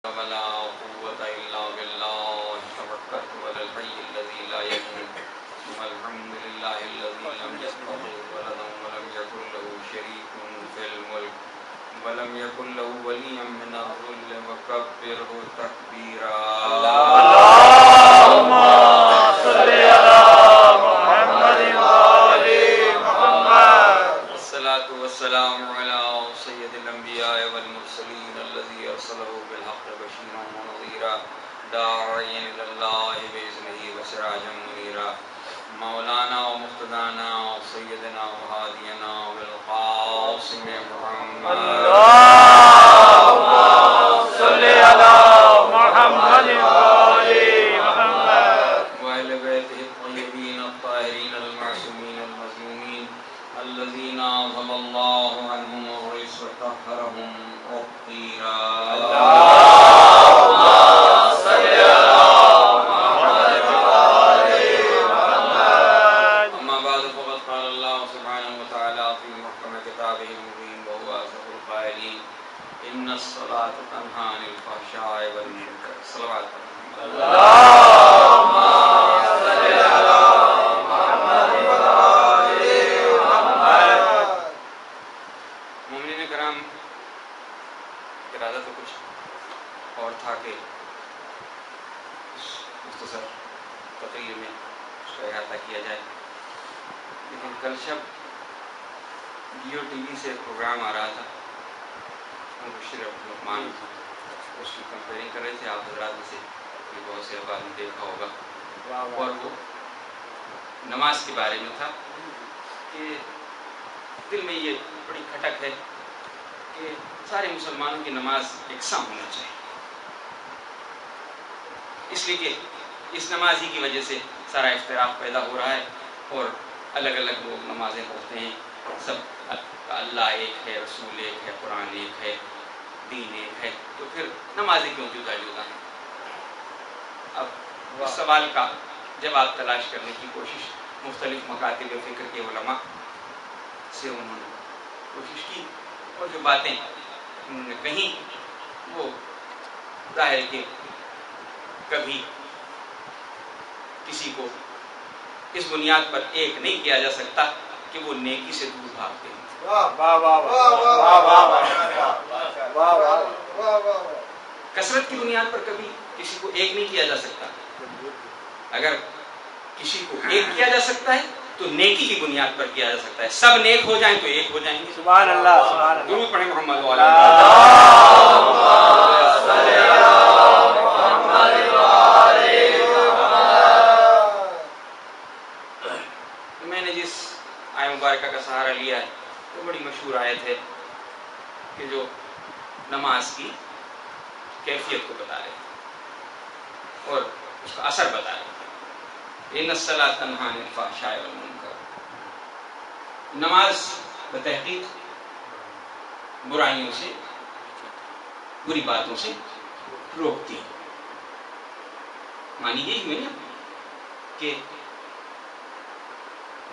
ولا قوة إلا بالله توكلت على الحي الذي لا يموت والحمد لله الذي لم يتخذ ولدا ولم يكن له شريك في الملك ولم يكن له ولي من الذل وكبره تكبيرا. اللهم صل على محمد وآل محمد. الصلاة والسلام على سيد الأنبياء والمرسلين الذي أرسله بالحق بشيرا ونذيرا داعيا إلى الله بإذنه وسراجا منيرا مولانا ومقتدانا سيدنا وهادينا بالقاسم محمد. اللهم صل على محمد وآل محمد وأهل بيته الطيبين الطاهرين المعصومين المظلومين الذين أذهب الله عنهم الرجس وطهرهم تطهيرا. اللهم صل على محمد وآل محمد. أما بعد فقد قال الله سبحانه وتعالى في محكم كتابه المبين وهو أصدق القائلين إن الصلاة تنهى عن الفحشاء والمنكر. صلوات اللهم صل على محمد وآل محمد. مومنین کرام، ارادہ تو کچھ اور تھا کہ اس مختصر تقریر میں اس کا احاطہ کیا جائے، لیکن کل شب جیو ٹی وی سے پروگرام آ رہا تھا، مبشر لقمان اس کی کمپیئرنگ کر رہے تھے. آپ حضرات میں سے بہت سے افراد نے دیکھا ہوگا، اور وہ نماز کے بارے میں تھا کہ دل میں یہ بڑی کھٹک ہے کہ سارے مسلمانوں کی نماز یکساں ہونا چاہیے، اس لیے کہ اس نماز ہی کی وجہ سے سارا اختلاف پیدا ہو رہا ہے اور الگ الگ لوگ نمازیں پڑھتے ہیں. سب اللہ ایک ہے، رسول ایک ہے، قرآن ایک ہے، دین ایک ہے، تو پھر نمازیں کیوں جدا جدا ہیں؟ اب اس سوال کا جواب تلاش کرنے کی کوشش مختلف مکاتب فکر کے علماء سے انہوں نے کوشش کی، اور جو باتیں انہوں نے کہیں وہ ظاہر کہ کبھی کسی کو اس بنیاد پر ایک نہیں کیا جا سکتا کہ وہ نیکی سے دور بھاگتے ہیں. کثرت کی بنیاد پر کبھی کسی کو ایک نہیں کیا جا سکتا. اگر کسی کو ایک کیا جا سکتا ہے تو نیکی کی بنیاد پر کیا جا سکتا ہے. سب نیک ہو جائیں تو ایک ہو جائیں گے. سبحان اللہ. درود پڑھیں محمد وعلی محمد. میں نے جس آیت مبارکہ کا سہارا لیا ہے وہ بڑی مشہور آیت ہے کہ جو نماز کی کیفیت کو بتا رہے ہیں اور اس کا اثر بتا رہے ہیں. ان الصلاۃ تنہی عن الفحشاء والمنکر. نماز بتحقیق برائیوں سے، بری باتوں سے روکتی ہے. مانی یہی ہوئی نا کہ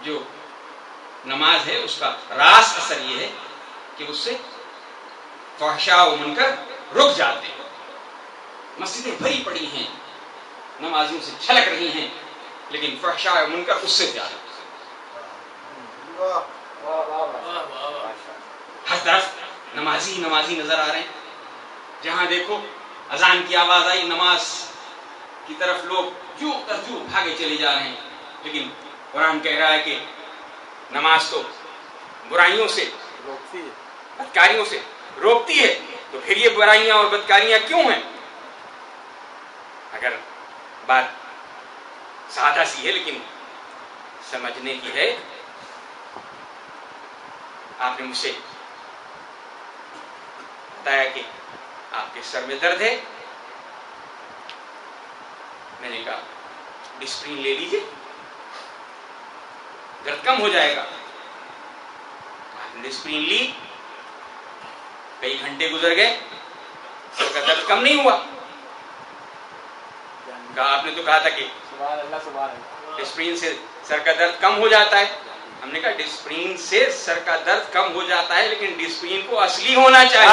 جو نماز ہے اس کا راس اثر یہ ہے کہ اس سے فحشاء و منکر رک جاتے ہیں. مسجدیں بھری پڑی ہیں، نمازیوں سے چھلک رہی ہیں، لیکن فحشاء و منکر اس سے زیادہ. ہر طرف نمازی نمازی نظر آ رہے ہیں. جہاں دیکھو اذان کی آواز آئی، نماز کی طرف لوگ یوں ترجیح بھاگے چلے جا رہے ہیں. لیکن قرآن کہہ رہا ہے کہ نماز تو برائیوں سے، بدکاریوں سے روکتی ہے. تو پھر یہ برائیاں اور بدکاریاں کیوں ہیں؟ اگر بات سادہ سی ہے لیکن سمجھنے کی ہے. آپ نے مجھ سے بتایا کہ آپ کے سر میں درد ہے. میں نے کہا ڈسپرین لے لیجیے، درد کم ہو جائے گا. آپ نے ڈسپرین لی، کئی گھنٹے گزر گئے، سر کا درد کم نہیں ہوا. کہا آپ نے تو کہا تھا کہ ڈسپرین سے سر کا درد کم ہو جاتا ہے. ہم نے کہا ڈسپرین سے سر کا درد کم ہو جاتا ہے، لیکن ڈسپرین کو اصلی ہونا چاہیے،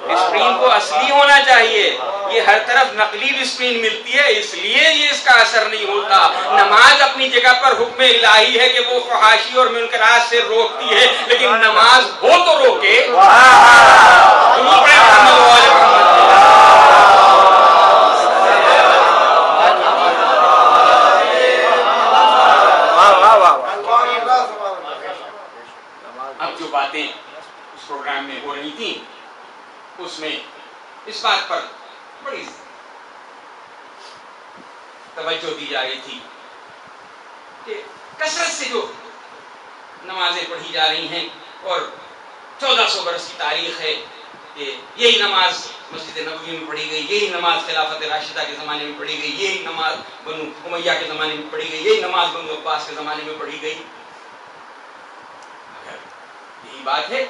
ڈسپرین کو اصلی ہونا چاہیے. یہ ہر طرف نقلی ڈسپرین ملتی ہے، اس لیے یہ اس کا اثر نہیں ہوتا. نماز اپنی جگہ پر حکم الہی ہے کہ وہ فحاشی اور منکرات سے روکتی ہے، لیکن نماز ہو تو روکے. اب جو باتیں اس پروگرام میں ہو رہی تھیں اس میں اس بات پر بڑی توجہ دی جا رہی تھی کہ کثرت سے جو نمازیں پڑھی جا رہی ہیں اور 1400 برس کی تاریخ ہے کہ یہی نماز مسجد نبوی میں پڑھی گئی، یہی نماز خلافت راشدہ کے زمانے میں پڑھی گئی، یہی نماز بنو امیہ کے زمانے میں پڑھی گئی، یہی نماز بنو عباس کے زمانے میں پڑھی گئی. اگر یہی بات ہے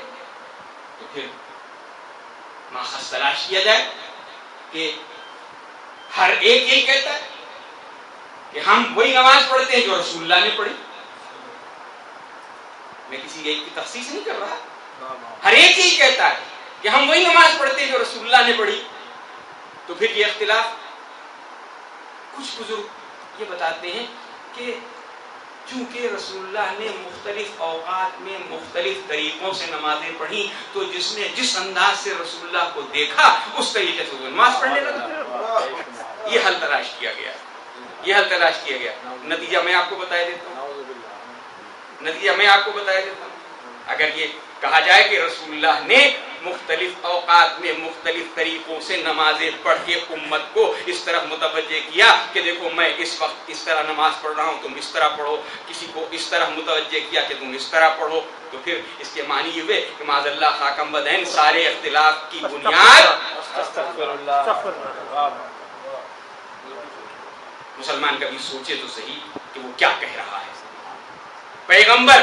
تو پھر ماخذ تلاش کیا جائے کہ ہر ایک یہی کہتا ہے کہ ہم وہی نماز پڑھتے ہیں جو رسول اللہ نے پڑھی. میں کسی ایک کی تخصیص نہیں کر رہا، ہر ایک یہی کہتا ہے کہ ہم وہی نماز پڑھتے ہیں جو رسول اللہ نے پڑھی. تو پھر یہ اختلاف، کچھ بزرگ یہ بتاتے ہیں کہ چونکہ رسول اللہ نے مختلف اوقات میں مختلف طریقوں سے نمازیں پڑھی، تو جس نے جس انداز سے رسول اللہ کو دیکھا اس طریقے سے وہ نماز پڑھنے لگا. یہ حل تلاش کیا گیا، یہ حل تلاش کیا گیا. نتیجہ میں آپ کو بتا دیتا ہوں، نتیجہ میں آپ کو بتا دیتا ہوں. اگر یہ کہا جائے کہ رسول اللہ نے مختلف اوقات میں مختلف طریقوں سے نمازیں پڑھ کے امت کو اس طرح متوجہ کیا کہ دیکھو میں اس وقت اس طرح نماز پڑھ رہا ہوں، تم اس طرح پڑھو، کسی کو اس طرح متوجہ کیا کہ تم اس طرح پڑھو، تو پھر اس کے معنی یہ ہوئے کہ معاذ اللہ خاکم بدین سارے اختلاف کی بنیاد مسلمان کبھی سوچے تو صحیح کہ وہ کیا کہہ رہا ہے. پیغمبر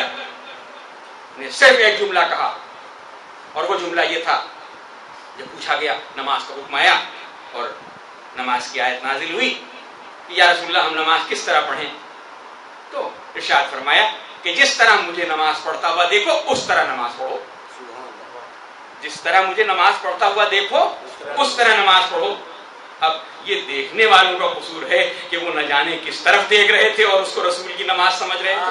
نے صرف ایک جملہ کہا، اور وہ جملہ یہ تھا جب پوچھا گیا نماز کا حکم آیا اور نماز کی آیت نازل ہوئی کہ یا رسول اللہ ہم نماز کس طرح پڑھیں، تو ارشاد فرمایا کہ جس طرح مجھے نماز پڑھتا ہوا دیکھو اس طرح نماز پڑھو. جس طرح مجھے نماز پڑھتا ہوا دیکھو اس طرح نماز پڑھو. اب یہ دیکھنے والوں کا قصور ہے کہ وہ نہ جانے کس طرف دیکھ رہے تھے اور اس کو رسول کی نماز سمجھ رہے تھے.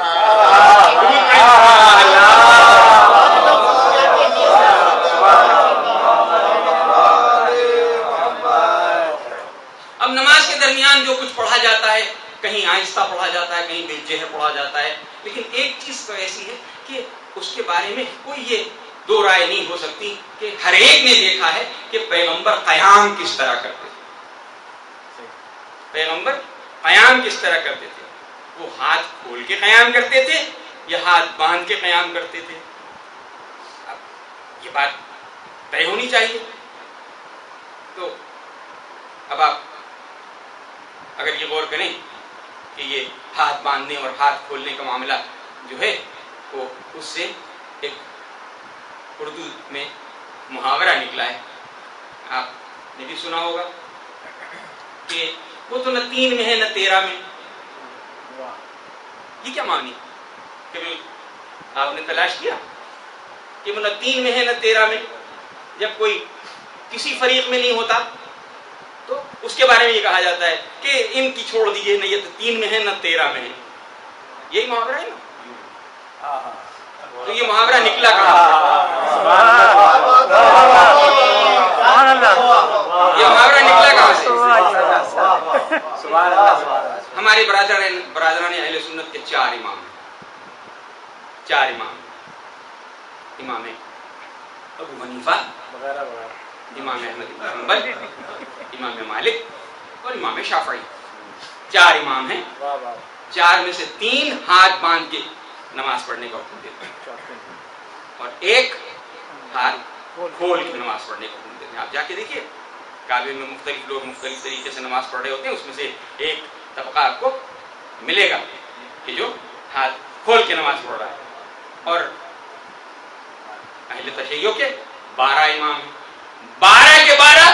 اب نماز کے درمیان جو کچھ پڑھا جاتا ہے، کہیں آہستہ پڑھا جاتا ہے، کہیں بے جہر پڑھا جاتا ہے، لیکن ایک چیز تو ایسی ہے کہ اس کے بارے میں کوئی یہ دو رائے نہیں ہو سکتی کہ ہر ایک نے دیکھا ہے کہ پیغمبر قیام کس طرح کرتے تھے. پیغمبر قیام کس طرح کرتے تھے؟ وہ ہاتھ کھول کے قیام کرتے تھے یا ہاتھ باندھ کے قیام کرتے تھے؟ اب یہ بات طے ہونی چاہیے. تو اب آپ اگر یہ غور کریں کہ یہ ہاتھ باندھنے اور ہاتھ کھولنے کا معاملہ جو ہے وہ اس سے ایک اردو میں محاورہ نکلا ہے، آپ نے بھی سنا ہوگا کہ وہ تو نہ 3 میں ہے نہ 13 میں. یہ کیا معنی؟ کبھی آپ نے تلاش کیا کہ وہ نہ 3 میں ہے نہ 13 میں؟ جب کوئی کسی فریق میں نہیں ہوتا تو اس کے بارے میں یہ کہا جاتا ہے کہ ان کی چھوڑ دیجیے، نہ یہ تو 3 میں ہے نہ 13 میں ہے. یہی محاورہ ہے نا؟ تو یہ محاورہ نکلا کہاں؟ یہ محاورہ نکلا کہاں سے؟ ہمارے برادران اہل سنت کے 4 امام ہیں، 4 امام. امام ابو حنیفہ، امام احمد بن حنبل، امام مالک اور امام شافعی. 4 امام ہیں. 4 میں سے 3 ہاتھ باندھ کے نماز پڑھنے کا حکم دیتے ہیں اور 1 ہاتھ کھول کے نماز پڑھنے کا حکم دیتے ہیں. آپ جا کے دیکھیے کعبے میں مختلف لوگ مختلف طریقے سے نماز پڑھ رہے ہوتے ہیں، اس میں سے ایک طبقہ آپ کو ملے گا کہ جو ہاتھ کھول کے نماز پڑھ رہا ہے. اور اہل تشیع کے 12 امام ہیں، 12 کے 12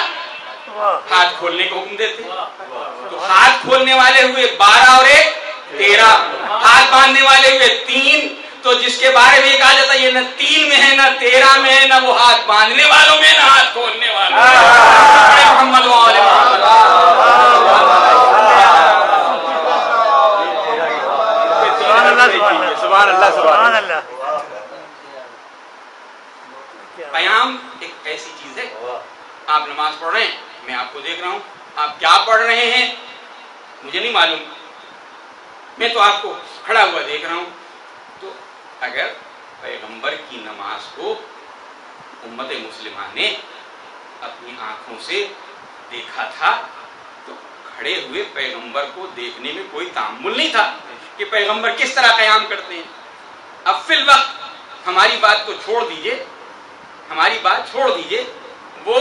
ہاتھ کھولنے کا حکم دیتے ہیں. تو ہاتھ کھولنے والے ہوئے 12 اور 1 13. بارے میں کہا جاتا ہے یہ نہ 3 میں ہے، نہ 13 میں ہے، نہ وہ ہاتھ باندھنے والوں میں، نہ ہاتھ کھولنے والوں میں. محمد و آل محمد. سبحان اللہ سبحان اللہ. قیام ایک ایسی چیز ہے، آپ نماز پڑھ رہے ہیں، میں آپ کو دیکھ رہا ہوں، آپ کیا پڑھ رہے ہیں مجھے نہیں معلوم، میں تو آپ کو کھڑا ہوا دیکھ رہا ہوں. تو اگر پیغمبر کی نماز کو امت مسلمہ نے اپنی آنکھوں سے دیکھا تھا تو کھڑے ہوئے پیغمبر کو دیکھنے میں کوئی تعامل نہیں تھا کہ پیغمبر کس طرح قیام کرتے ہیں. اب فی الوقت ہماری بات کو چھوڑ دیجئے، ہماری بات چھوڑ دیجئے، وہ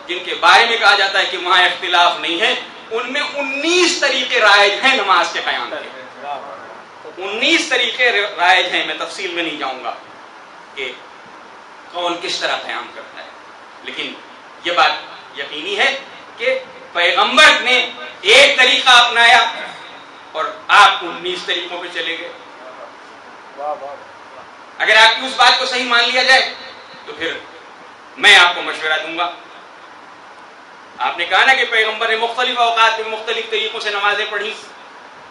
جن کے بارے میں کہا جاتا ہے کہ وہاں اختلاف نہیں ہے، ان میں 19 طریقے رائج ہیں نماز کے قیام کے. 19 طریقے رائج ہیں، میں تفصیل میں نہیں جاؤں گا کہ کون کس طرح قیام کرتا ہے، لیکن یہ بات یقینی ہے کہ پیغمبر نے ایک طریقہ اپنایا اور آپ 19 طریقوں پہ چلے گئے. اگر آپ کی اس بات کو صحیح مان لیا جائے تو پھر میں آپ کو مشورہ دوں گا. آپ نے کہا نا کہ پیغمبر نے مختلف اوقات میں مختلف طریقوں سے نمازیں پڑھی،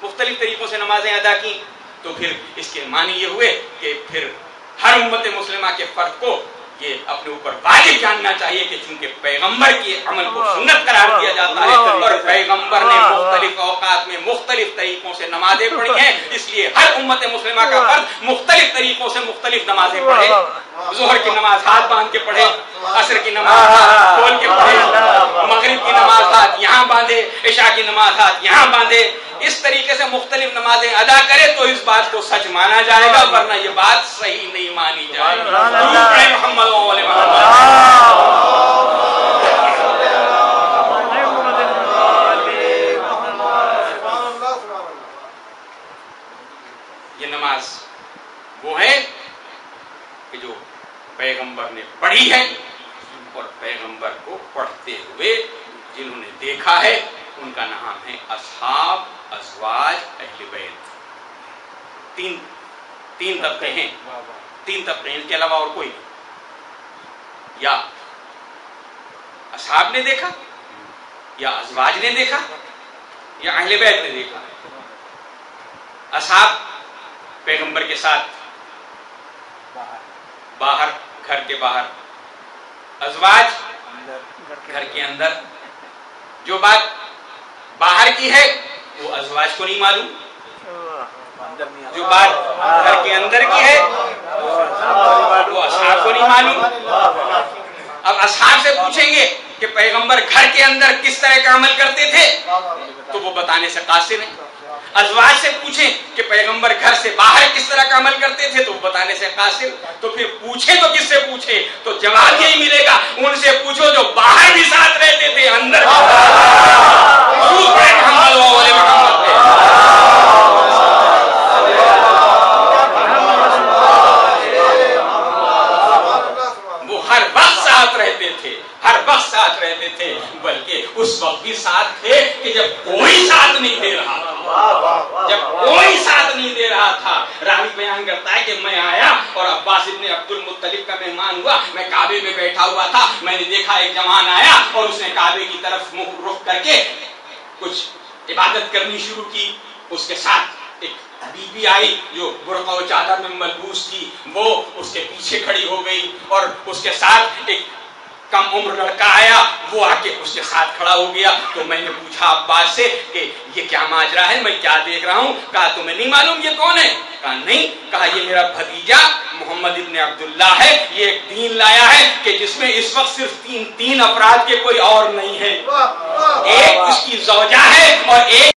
مختلف طریقوں سے نمازیں ادا کی، تو پھر اس کے معنی یہ ہوئے کہ پھر ہر امت مسلمہ کے فرد کو یہ اپنے اوپر واجب جاننا چاہیے کہ چونکہ پیغمبر کے عمل کو سنت قرار دیا جاتا ہے اور پیغمبر نے مختلف اوقات میں مختلف طریقوں سے نمازیں پڑھی ہیں، اس لیے ہر امت مسلمہ کا فرد مختلف طریقوں سے مختلف نمازیں پڑھے. ظہر کی نماز ہاتھ باندھ کے پڑھے، عصر کی نماز ہاتھ کھول کے پڑھے، مغرب کی نماز ہاتھ یہاں باندھے، عشاء کی نماز ہاتھ یہاں باندھے. اس طریقے سے مختلف نمازیں ادا کرے تو اس بات کو سچ مانا جائے گا، ورنہ یہ بات صحیح نہیں مانی جائے گی. محمد و آل محمد. یہ نماز وہ ہے کہ جو پیغمبر نے پڑھی ہے اور پیغمبر کو پڑھتے ہوئے جنہوں نے دیکھا ہے ان کا نام ہے اصحاب، ازواج، اہل بیت. تین طبقے ہیں، 3 طبقے، ان کے علاوہ اور کوئی نہیں. یا اصحاب نے دیکھا، یا ازواج نے دیکھا، یا اہل بیت نے دیکھا. اصحاب پیغمبر کے ساتھ باہر، گھر کے باہر. ازواج گھر کے اندر. جو بات باہر کی ہے وہ ازواج کو نہیں معلوم، جو بات گھر کے اندر کی ہے وہ اصحاب کو نہیں معلوم. اب اصحاب سے پوچھیں گے کہ پیغمبر گھر کے اندر کس طرح کا عمل کرتے تھے تو وہ بتانے سے قاصر ہیں. ازواج سے پوچھیں کہ پیغمبر گھر سے باہر کس طرح کا عمل کرتے تھے تو وہ بتانے سے قاصر. تو پھر پوچھیں تو کس سے پوچھیں؟ تو جواب یہی ملے گا، ان سے پوچھو جو باہر بھی ساتھ رہتے تھے، اندر وہ ہر وقت ساتھ رہتے تھے، ہر وقت ساتھ رہتے تھے، بلکہ اس وقت بھی ساتھ تھے کہ جب کوئی ساتھ نہیں دے رہا تھا. جب کوئی ساتھ نہیں دے رہا تھا. راوی بیان کرتا ہے کہ میں آیا اور عباس ابن عبد المطلب کا مہمان ہوا، میں کعبے میں بیٹھا ہوا تھا، میں نے دیکھا ایک جوان آیا اور اس نے کعبے کی طرف منہ رخ کر کے کچھ عبادت کرنی شروع کی. اس کے ساتھ ایک بی بی آئی جو برقع و چادر میں ملبوس تھی، وہ اس کے پیچھے کھڑی ہو گئی اور اس کے ساتھ ایک کم عمر لڑکا آیا، وہ آ کے اس کے ساتھ کھڑا ہو گیا. تو میں نے پوچھا عباس سے کہ یہ کیا ماجرا ہے، میں کیا دیکھ رہا ہوں؟ کہا تمہیں نہیں معلوم یہ کون ہے؟ کہا نہیں. کہا یہ میرا بھتیجا محمد ابن عبداللہ ہے، یہ ایک دین لایا ہے کہ جس میں اس وقت صرف تین افراد کے کوئی اور نہیں ہے. ایک اس کی زوجہ ہے اور ایک